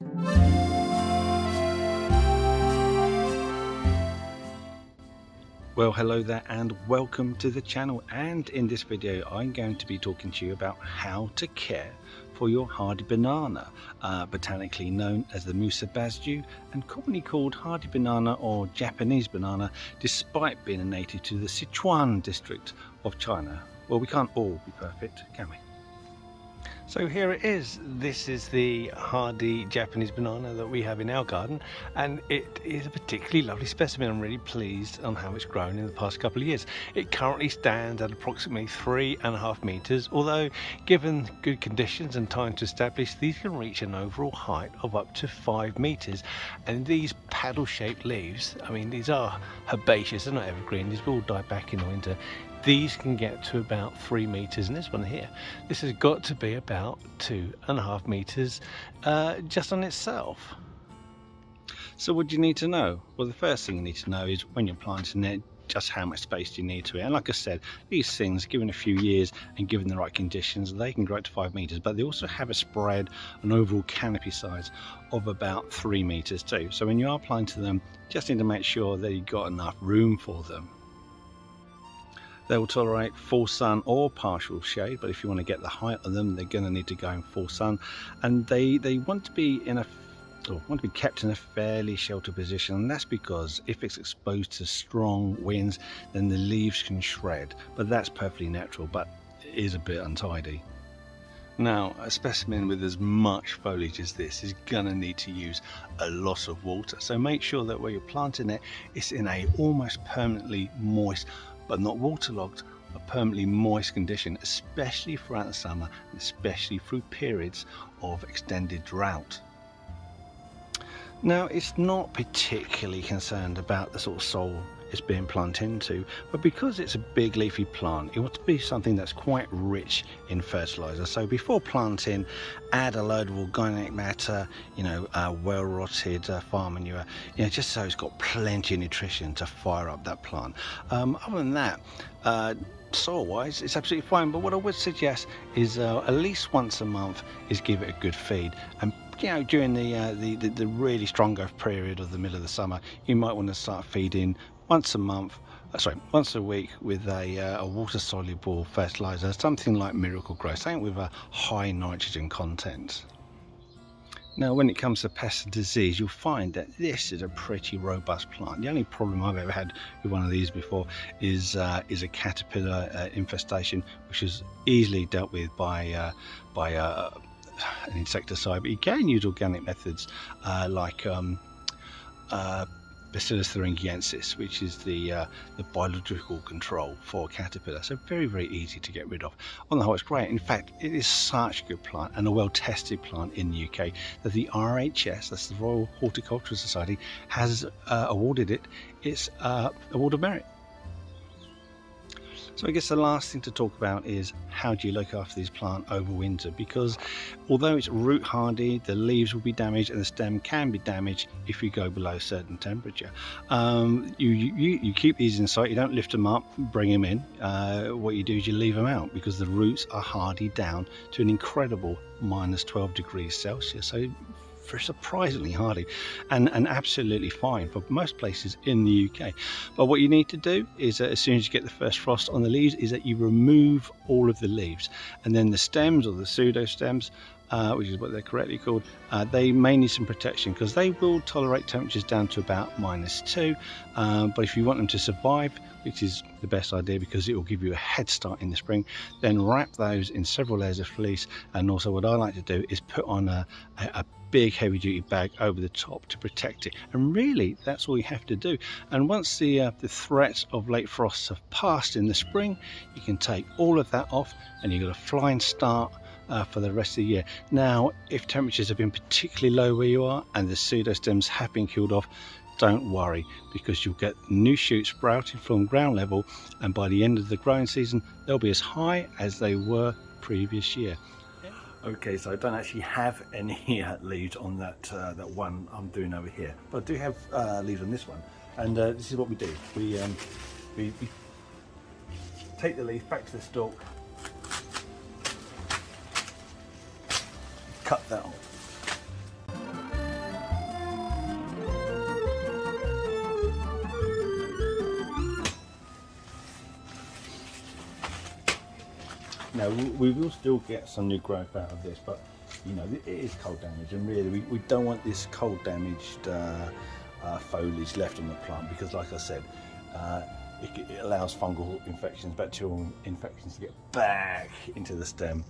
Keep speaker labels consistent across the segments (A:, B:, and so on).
A: Well, hello there and welcome to the channel, and in this video I'm going to be talking to you about how to care for your hardy banana, botanically known as the Musa basjoo and commonly called hardy banana or Japanese banana, despite being a native to the Sichuan district of China. Well, we can't all be perfect, can we? So here it is. This is the hardy Japanese banana that we have in our garden, and it is a particularly lovely specimen. I'm really pleased on how it's grown in the past couple of years. It currently stands at approximately 3.5 meters, although given good conditions and time to establish, these can reach an overall height of up to 5 meters. And these paddle-shaped leaves, I mean, these are herbaceous, they're not evergreen, these will die back in the winter. These can get to about 3 meters, and this one here, this has got to be about 2.5 meters just on itself. So what do you need to know? Well, the first thing you need to know is when you're planting it, just how much space do you need to it. And like I said, these things, given a few years and given the right conditions, they can grow up to 5 meters, but they also have a spread, an overall canopy size of about 3 meters too. So when you are planting them, just need to make sure that you've got enough room for them. They will tolerate full sun or partial shade, but if you want to get the height of them, they're going to need to go in full sun, and they want to be kept in a fairly sheltered position, and that's because if it's exposed to strong winds, then the leaves can shred. But that's perfectly natural, but it is a bit untidy. Now, a specimen with as much foliage as this is gonna need to use a lot of water, so make sure that where you're planting it, it's in a almost permanently moist, but not waterlogged, a permanently moist condition, especially throughout the summer and especially through periods of extended drought. Now, it's not particularly concerned about the sort of soil it's being planted into, but because it's a big leafy plant, it wants to be something that's quite rich in fertilizer. So before planting, add a load of organic matter, well rotted farm manure, just so it's got plenty of nutrition to fire up that plant. Other than that, soil wise it's absolutely fine, but what I would suggest is at least once a month is give it a good feed. And during the really strong growth period of the middle of the summer, you might want to start feeding once a week with a water soluble fertilizer, something like Miracle Grow, something with a high nitrogen content. Now, when it comes to pests and disease, you'll find that this is a pretty robust plant. The only problem I've ever had with one of these before is a caterpillar infestation, which is easily dealt with by an insecticide. But you can use organic methods like Bacillus thuringiensis, which is the biological control for caterpillar. So very, very easy to get rid of. On the whole, it's great. In fact, it is such a good plant and a well-tested plant in the UK that the RHS, that's the Royal Horticultural Society, has awarded it its Award of Merit. So I guess the last thing to talk about is how do you look after this plant over winter, because although it's root hardy, the leaves will be damaged and the stem can be damaged if you go below a certain temperature. You keep these in sight, you don't lift them up, bring them in. What you do is you leave them out because the roots are hardy down to an incredible -12 degrees Celsius. So for surprisingly hardy and absolutely fine for most places in the UK. But what you need to do is as soon as you get the first frost on the leaves is that you remove all of the leaves, and then the stems, or the pseudo stems, which is what they're correctly called, they may need some protection because they will tolerate temperatures down to about -2, but if you want them to survive, which is the best idea because it will give you a head start in the spring, then wrap those in several layers of fleece. And also what I like to do is put on a big heavy duty bag over the top to protect it, and really that's all you have to do. And once the threats of late frosts have passed in the spring, you can take all of that off and you've got a flying start for the rest of the year. Now, if temperatures have been particularly low where you are and the pseudostems have been killed off, don't worry, because you'll get new shoots sprouting from ground level, and by the end of the growing season they'll be as high as they were previous year. Okay, so I don't actually have any leaves on that one I'm doing over here, but I do have leaves on this one, and this is what we do. We take the leaf back to the stalk, cut that off. Now we will still get some new growth out of this, but you know, it is cold damage, and really we don't want this cold damaged foliage left on the plant, because like I said, it allows fungal infections, bacterial infections to get back into the stem,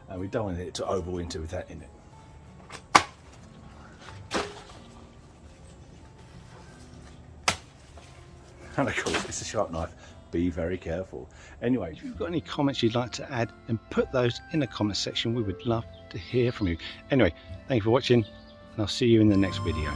A: and we don't want it to overwinter with that in it. And of course, it's a sharp knife. Be very careful. Anyway, if you've got any comments you'd like to add, then put those in the comment section. We would love to hear from you. Anyway, thank you for watching, and I'll see you in the next video.